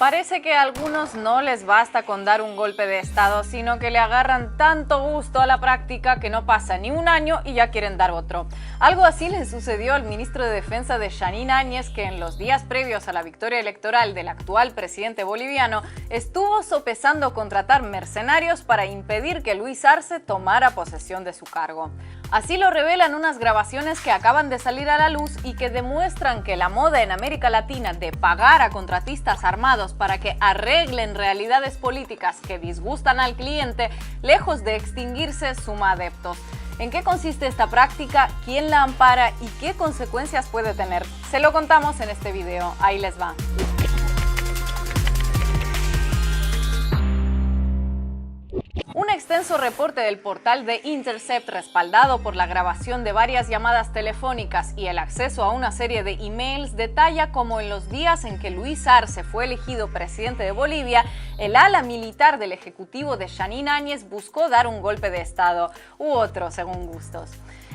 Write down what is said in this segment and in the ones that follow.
Parece que a algunos no les basta con dar un golpe de estado, sino que le agarran tanto gusto a la práctica que no pasa ni un año y ya quieren dar otro. Algo así le sucedió al ministro de Defensa de Jeanine Áñez, que en los días previos a la victoria electoral del actual presidente boliviano estuvo sopesando contratar mercenarios para impedir que Luis Arce tomara posesión de su cargo. Así lo revelan unas grabaciones que acaban de salir a la luz y que demuestran que la moda en América Latina de pagar a contratistas armados para que arreglen realidades políticas que disgustan al cliente, lejos de extinguirse, suma adeptos. ¿En qué consiste esta práctica? ¿Quién la ampara? ¿Y qué consecuencias puede tener? Se lo contamos en este video. Ahí les va. Un extenso reporte del portal The Intercept, respaldado por la grabación de varias llamadas telefónicas y el acceso a una serie de emails, detalla cómo en los días en que Luis Arce fue elegido presidente de Bolivia, el ala militar del ejecutivo de Jeanine Áñez buscó dar un golpe de estado, u otro según gustos.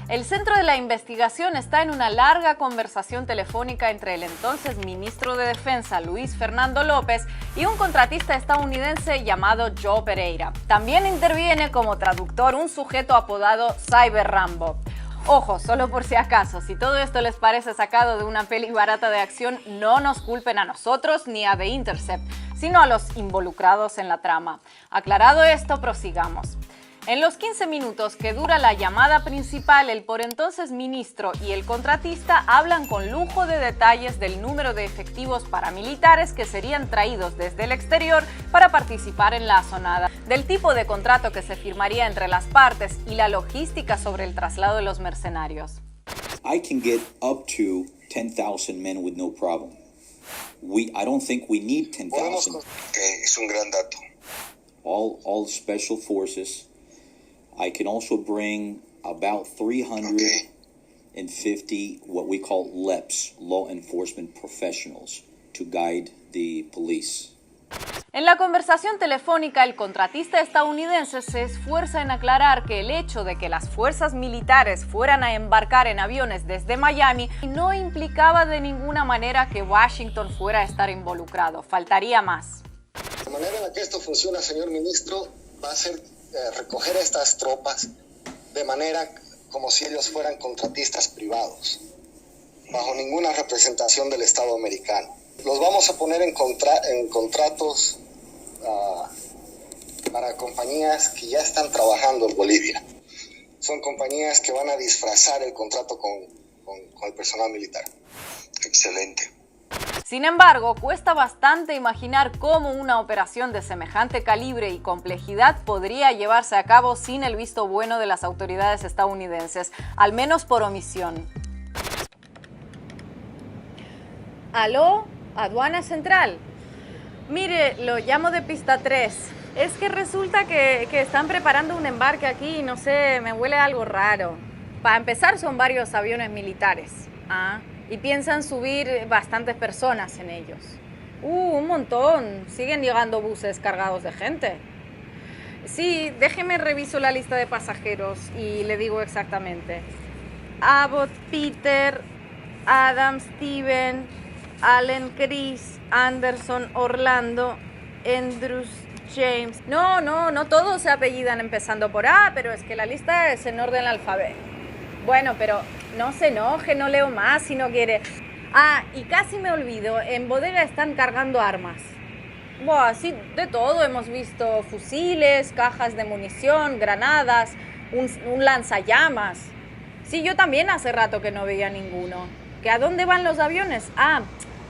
El centro de la investigación está en una larga conversación telefónica entre el entonces ministro de Defensa, Luis Fernando López, y un contratista estadounidense llamado Joe Pereira. También interviene como traductor un sujeto apodado Cyber Rambo. Ojo, solo por si acaso, si todo esto les parece sacado de una peli barata de acción, no nos culpen a nosotros ni a The Intercept, sino a los involucrados en la trama. Aclarado esto, prosigamos. En los 15 minutos que dura la llamada principal, el por entonces ministro y el contratista hablan con lujo de detalles del número de efectivos paramilitares que serían traídos desde el exterior para participar en la asonada, del tipo de contrato que se firmaría entre las partes y la logística sobre el traslado de los mercenarios. I can get up to 10,000 men with no problem. I don't think we need 10,000. Es un gran dato. All special forces. I can also bring about 350 what we call LEPs, law enforcement professionals, to guide the police. En la conversación telefónica, el contratista estadounidense se esfuerza en aclarar que el hecho de que las fuerzas militares fueran a embarcar en aviones desde Miami no implicaba de ninguna manera que Washington fuera a estar involucrado. Faltaría más. La manera en la que esto funciona, señor ministro, va a ser recoger a estas tropas de manera como si ellos fueran contratistas privados, bajo ninguna representación del Estado americano. Los vamos a poner en contratos para compañías que ya están trabajando en Bolivia. Son compañías que van a disfrazar el contrato con el personal militar. Excelente. Sin embargo, cuesta bastante imaginar cómo una operación de semejante calibre y complejidad podría llevarse a cabo sin el visto bueno de las autoridades estadounidenses, al menos por omisión. ¿Aló? ¿Aduana Central? Mire, lo llamo de pista 3. Es que resulta que están preparando un embarque aquí y no sé, me huele algo raro. Para empezar, son varios aviones militares. Y piensan subir bastantes personas en ellos. Un montón. Siguen llegando buses cargados de gente. Sí, déjeme reviso la lista de pasajeros y le digo exactamente. Abbott, Peter, Adam, Steven, Allen, Chris, Anderson, Orlando, Andrews, James. No todos se apellidan empezando por A, pero es que la lista es en orden alfabético. Bueno, pero no se enoje, no leo más si no quiere. Y casi me olvido, en bodega están cargando armas. Buah, sí, de todo hemos visto: fusiles, cajas de munición, granadas, un lanzallamas. Sí, yo también hace rato que no veía ninguno. ¿Que a dónde van los aviones?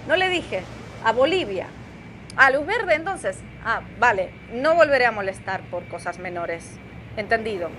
No le dije, a Bolivia. ¿A luz verde entonces? Vale, no volveré a molestar por cosas menores. Entendido.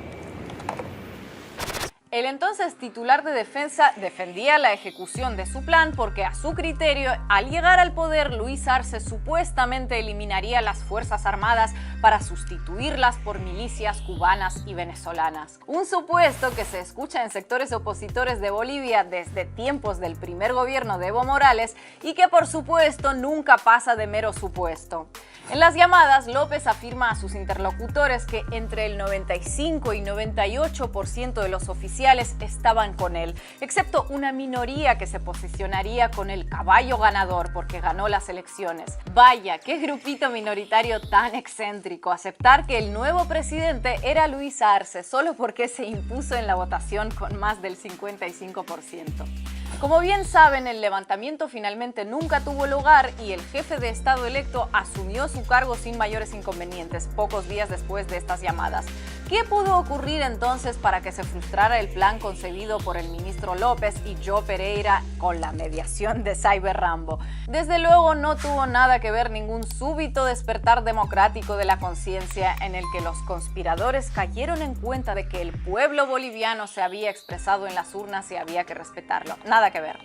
El entonces titular de Defensa defendía la ejecución de su plan porque, a su criterio, al llegar al poder, Luis Arce supuestamente eliminaría las Fuerzas Armadas para sustituirlas por milicias cubanas y venezolanas. Un supuesto que se escucha en sectores opositores de Bolivia desde tiempos del primer gobierno de Evo Morales y que, por supuesto, nunca pasa de mero supuesto. En las llamadas, López afirma a sus interlocutores que entre el 95 y 98% de los oficiales estaban con él, excepto una minoría que se posicionaría con el caballo ganador porque ganó las elecciones. Vaya, qué grupito minoritario tan excéntrico, aceptar que el nuevo presidente era Luis Arce solo porque se impuso en la votación con más del 55%. Como bien saben, el levantamiento finalmente nunca tuvo lugar y el jefe de Estado electo asumió su cargo sin mayores inconvenientes, pocos días después de estas llamadas. ¿Qué pudo ocurrir entonces para que se frustrara el plan concebido por el ministro López y Joe Pereira con la mediación de Cyber Rambo? Desde luego no tuvo nada que ver ningún súbito despertar democrático de la conciencia en el que los conspiradores cayeron en cuenta de que el pueblo boliviano se había expresado en las urnas y había que respetarlo. Nada que ver.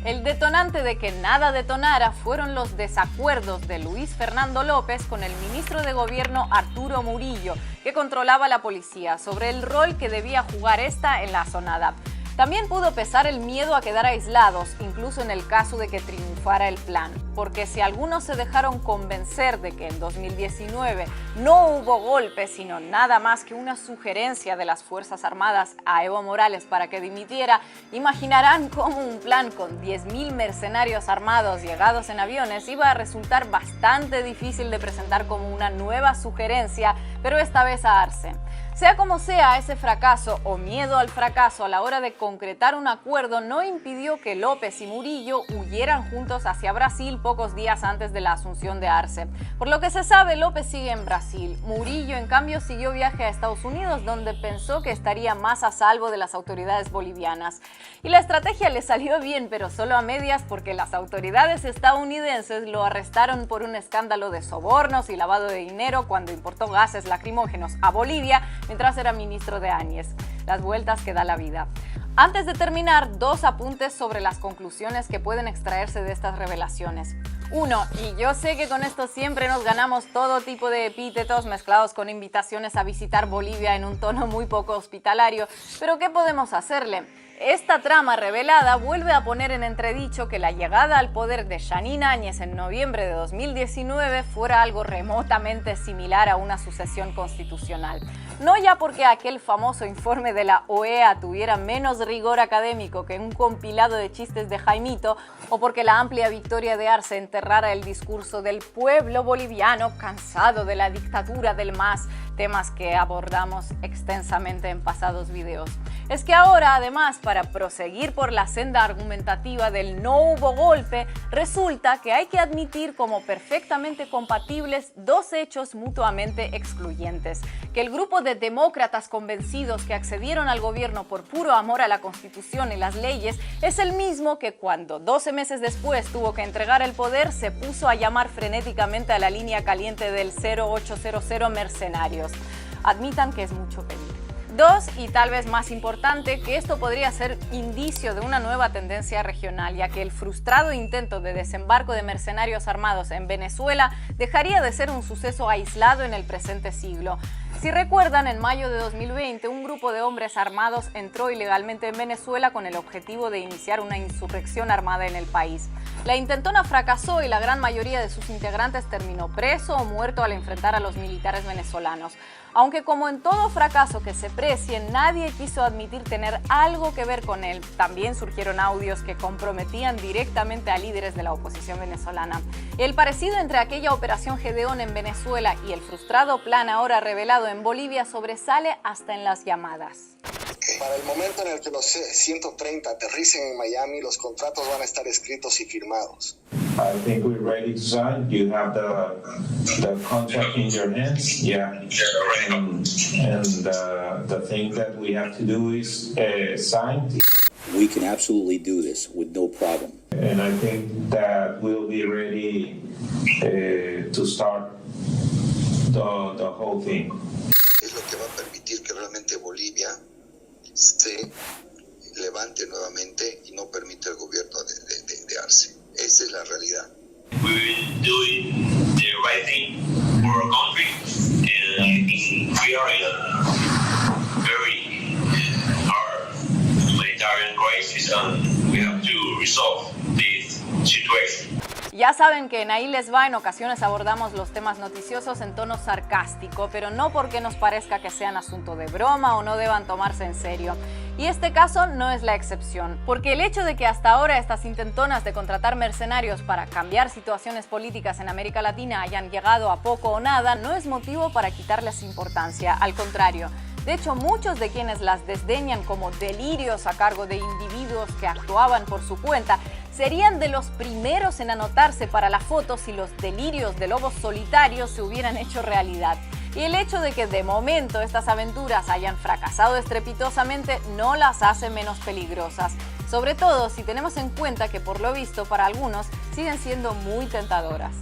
El detonante de que nada detonara fueron los desacuerdos de Luis Fernando López con el ministro de Gobierno Arturo Murillo, que controlaba la policía, sobre el rol que debía jugar esta en la zonada. También pudo pesar el miedo a quedar aislados, incluso en el caso de que triunfara el plan, porque si algunos se dejaron convencer de que en 2019 no hubo golpe, sino nada más que una sugerencia de las Fuerzas Armadas a Evo Morales para que dimitiera, imaginarán cómo un plan con 10.000 mercenarios armados llegados en aviones iba a resultar bastante difícil de presentar como una nueva sugerencia, pero esta vez a Arce. Sea como sea, ese fracaso o miedo al fracaso a la hora de concretar un acuerdo no impidió que López y Murillo huyeran juntos hacia Brasil pocos días antes de la asunción de Arce. Por lo que se sabe, López sigue en Brasil. Murillo, en cambio, siguió viaje a Estados Unidos, donde pensó que estaría más a salvo de las autoridades bolivianas. Y la estrategia le salió bien, pero solo a medias, porque las autoridades estadounidenses lo arrestaron por un escándalo de sobornos y lavado de dinero cuando importó gases lacrimógenos a Bolivia mientras era ministro de Áñez. Las vueltas que da la vida. Antes de terminar, dos apuntes sobre las conclusiones que pueden extraerse de estas revelaciones. Uno, y yo sé que con esto siempre nos ganamos todo tipo de epítetos mezclados con invitaciones a visitar Bolivia en un tono muy poco hospitalario, pero ¿qué podemos hacerle? Esta trama revelada vuelve a poner en entredicho que la llegada al poder de Jeanine Áñez en noviembre de 2019 fuera algo remotamente similar a una sucesión constitucional. No ya porque aquel famoso informe de la OEA tuviera menos rigor académico que un compilado de chistes de Jaimito, o porque la amplia victoria de Arce enterrara el discurso del pueblo boliviano cansado de la dictadura del MAS, temas que abordamos extensamente en pasados videos. Es que ahora, además, para proseguir por la senda argumentativa del no hubo golpe, resulta que hay que admitir como perfectamente compatibles dos hechos mutuamente excluyentes: que el grupo de demócratas convencidos que accedieron al gobierno por puro amor a la Constitución y las leyes es el mismo que cuando 12 meses después tuvo que entregar el poder se puso a llamar frenéticamente a la línea caliente del 0800 mercenarios. Admitan que es mucho pedir. Dos, y tal vez más importante, que esto podría ser indicio de una nueva tendencia regional, ya que el frustrado intento de desembarco de mercenarios armados en Venezuela dejaría de ser un suceso aislado en el presente siglo. Si recuerdan, en mayo de 2020, un grupo de hombres armados entró ilegalmente en Venezuela con el objetivo de iniciar una insurrección armada en el país. La intentona fracasó y la gran mayoría de sus integrantes terminó preso o muerto al enfrentar a los militares venezolanos. Aunque como en todo fracaso que se precie, nadie quiso admitir tener algo que ver con él, también surgieron audios que comprometían directamente a líderes de la oposición venezolana. El parecido entre aquella operación Gedeón en Venezuela y el frustrado plan ahora revelado en Bolivia sobresale hasta en las llamadas. Para el momento en el que los 130 aterricen en Miami, los contratos van a estar escritos y firmados. I think we're ready to sign. You have the contract in your hands, yeah. And the thing that we have to do is sign. We can absolutely do this with no problem. And I think that we'll be ready to start the whole thing. Es lo que va a permitir que realmente Bolivia se levante nuevamente y no permita el gobierno de Arce. Esa es la realidad. We will do the right thing for our country, and we are in a very hard humanitarian crisis, and we have to resolve this situation. Ya saben que en Ahí Les Va en ocasiones abordamos los temas noticiosos en tono sarcástico, pero no porque nos parezca que sean asunto de broma o no deban tomarse en serio. Y este caso no es la excepción, porque el hecho de que hasta ahora estas intentonas de contratar mercenarios para cambiar situaciones políticas en América Latina hayan llegado a poco o nada no es motivo para quitarles importancia, al contrario. De hecho, muchos de quienes las desdeñan como delirios a cargo de individuos que actuaban por su cuenta serían de los primeros en anotarse para la foto si los delirios de lobos solitarios se hubieran hecho realidad. Y el hecho de que de momento estas aventuras hayan fracasado estrepitosamente no las hace menos peligrosas, sobre todo si tenemos en cuenta que por lo visto para algunos siguen siendo muy tentadoras.